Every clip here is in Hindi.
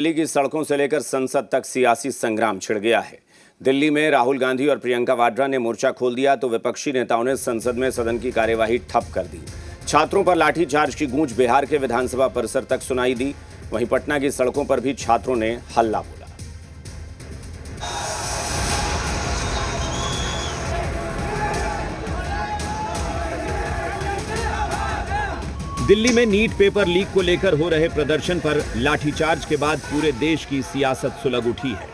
दिल्ली की सड़कों से लेकर संसद तक सियासी संग्राम छिड़ गया है। दिल्ली में राहुल गांधी और प्रियंका वाड्रा ने मोर्चा खोल दिया तो विपक्षी नेताओं ने संसद में सदन की कार्यवाही ठप कर दी। छात्रों पर लाठीचार्ज की गूंज बिहार के विधानसभा परिसर तक सुनाई दी। वहीं पटना की सड़कों पर भी छात्रों ने हल्ला बोला। दिल्ली में नीट पेपर लीक को लेकर हो रहे प्रदर्शन पर लाठीचार्ज के बाद पूरे देश की सियासत सुलग उठी है।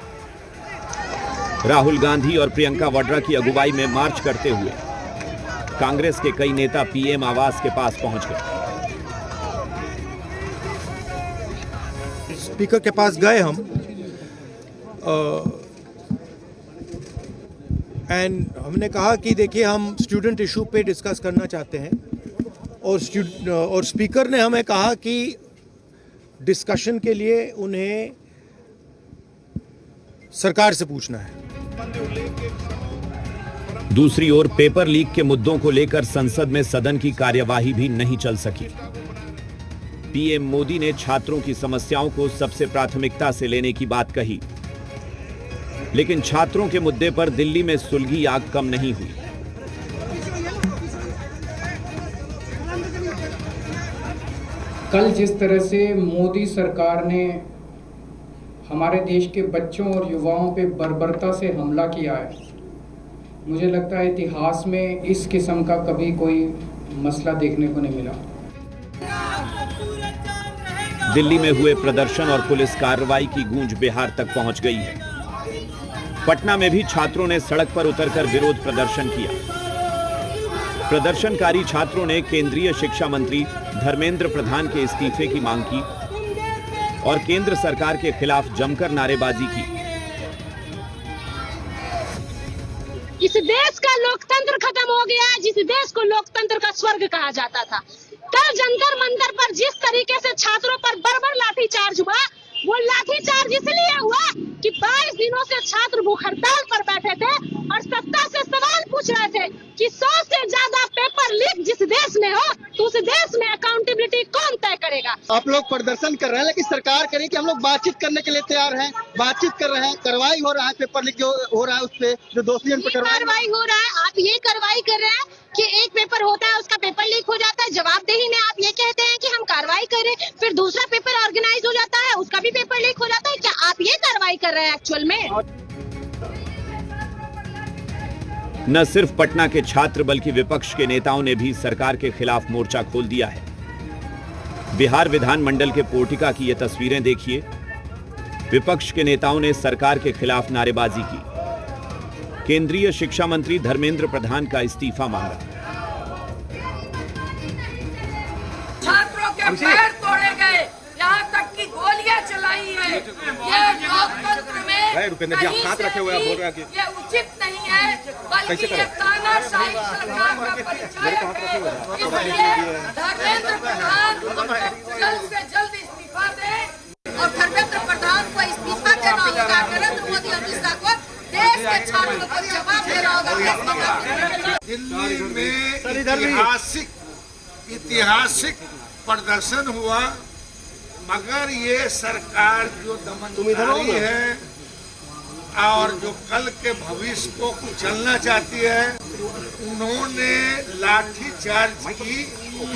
राहुल गांधी और प्रियंका वाड्रा की अगुवाई में मार्च करते हुए कांग्रेस के कई नेता पीएम आवास के पास पहुंच गए। स्पीकर के पास गए हम एंड हमने कहा कि देखिए हम स्टूडेंट इशू पे डिस्कस करना चाहते हैं और स्पीकर ने हमें कहा कि डिस्कशन के लिए उन्हें सरकार से पूछना है। दूसरी ओर पेपर लीक के मुद्दों को लेकर संसद में सदन की कार्यवाही भी नहीं चल सकी। पीएम मोदी ने छात्रों की समस्याओं को सबसे प्राथमिकता से लेने की बात कही, लेकिन छात्रों के मुद्दे पर दिल्ली में सुलगी आग कम नहीं हुई। कल जिस तरह से मोदी सरकार ने हमारे देश के बच्चों और युवाओं पे बर्बरता से हमला किया है, मुझे लगता है इतिहास में इस किस्म का कभी कोई मसला देखने को नहीं मिला। दिल्ली में हुए प्रदर्शन और पुलिस कार्रवाई की गूंज बिहार तक पहुंच गई है। पटना में भी छात्रों ने सड़क पर उतरकर विरोध प्रदर्शन किया। प्रदर्शनकारी छात्रों ने केंद्रीय शिक्षा मंत्री धर्मेंद्र प्रधान के इस्तीफे की मांग की और केंद्र सरकार के खिलाफ जमकर नारेबाजी की। इस देश का लोकतंत्र खत्म हो गया है, जिस देश को लोकतंत्र का स्वर्ग कहा जाता था। कल जंतर मंतर पर जिस तरीके से छात्रों पर बर्बर लाठीचार्ज हुआ, वो लाठीचार्ज इसलिए हुआ कि 22 दिनों से छात्र भूख हड़ताल पर बैठे थे और सत्ता से सवाल पूछ रहे थे कि 100 से ज्यादा पेपर लीक जिस देश में हो तो उस देश में अकाउंटेबिलिटी कौन तय करेगा। आप लोग प्रदर्शन कर रहे हैं, लेकिन सरकार करे कि हम लोग बातचीत करने के लिए तैयार हैं, बातचीत कर रहे हैं, कार्रवाई हो रहा है, पेपर लीक जो हो रहा है उस पे जो दोषी उन पर कार्रवाई हो रहा है। आप ये कार्रवाई कर रहे हैं कि एक पेपर होता है उसका पेपर लीक हो जाता है, जवाबदेही में आप ये कहते हैं कि हम कार्रवाई करें, फिर दूसरा पेपर ऑर्गेनाइज हो जाता है उसका भी पेपर लीक हो जाता है। क्या आप ये कार्रवाई कर रहे हैं एक्चुअल में? न सिर्फ पटना के छात्र बल्कि विपक्ष के नेताओं ने भी सरकार के खिलाफ मोर्चा खोल दिया है। बिहार विधानमंडल के पोर्टिका की ये तस्वीरें देखिए। विपक्ष के नेताओं ने सरकार के खिलाफ नारेबाजी की। केंद्रीय शिक्षा मंत्री धर्मेंद्र प्रधान का इस्तीफा मांगा। छात्रों के पैर तोड़े गए, यहाँ तक कि गोलियां चलाई है। ये लोकतंत्र में कहीं से भी ये उचित नहीं है, बल्कि ये तानाशाही सरकार का परिचय है। इसलिए धर्मेंद्र प्रधान जल्द से जल्द इस्तीफा दें और धर्मेंद्र प्रधान को इस्तीफा देना होगा। नरेंद्र मोदी अमित शाह को देश के छात्रों को जवाब देना होगा। दिल्ली में ऐतिहासिक प्रदर्शन हुआ, मगर ये सरकार जो दमनकारी है और जो कल के भविष्य को कुचलना चाहती है, उन्होंने लाठीचार्ज की।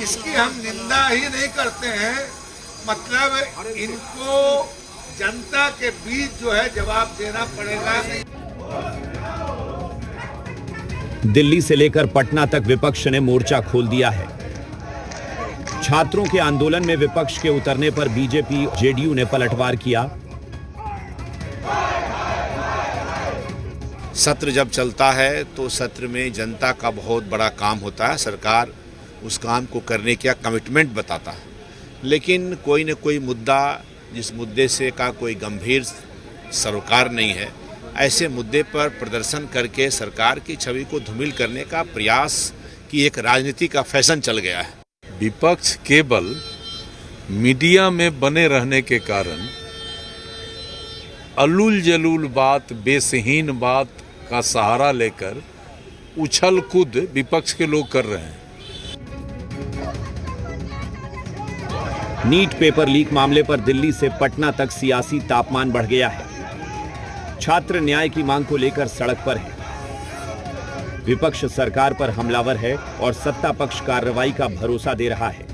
इसकी हम निंदा ही नहीं करते हैं, मतलब इनको जनता के बीच जो है जवाब देना पड़ेगा। दिल्ली से लेकर पटना तक विपक्ष ने मोर्चा खोल दिया है। छात्रों के आंदोलन में विपक्ष के उतरने पर बीजेपी जेडीयू ने पलटवार किया। सत्र जब चलता है तो सत्र में जनता का बहुत बड़ा काम होता है। सरकार उस काम को करने का कमिटमेंट बताता है, लेकिन कोई न कोई मुद्दा, जिस मुद्दे से का कोई गंभीर सरोकार नहीं है, ऐसे मुद्दे पर प्रदर्शन करके सरकार की छवि को धूमिल करने का प्रयास की एक राजनीति का फैशन चल गया है। विपक्ष केवल मीडिया में बने रहने के कारण अलूल जलूल बात, बेसहीन बात का सहारा लेकर उछल कूद विपक्ष के लोग कर रहे हैं। नीट पेपर लीक मामले पर दिल्ली से पटना तक सियासी तापमान बढ़ गया है। छात्र न्याय की मांग को लेकर सड़क पर है। विपक्ष सरकार पर हमलावर है और सत्ता पक्ष कार्रवाई का भरोसा दे रहा है।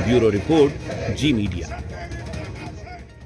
ब्यूरो रिपोर्ट, जी मीडिया।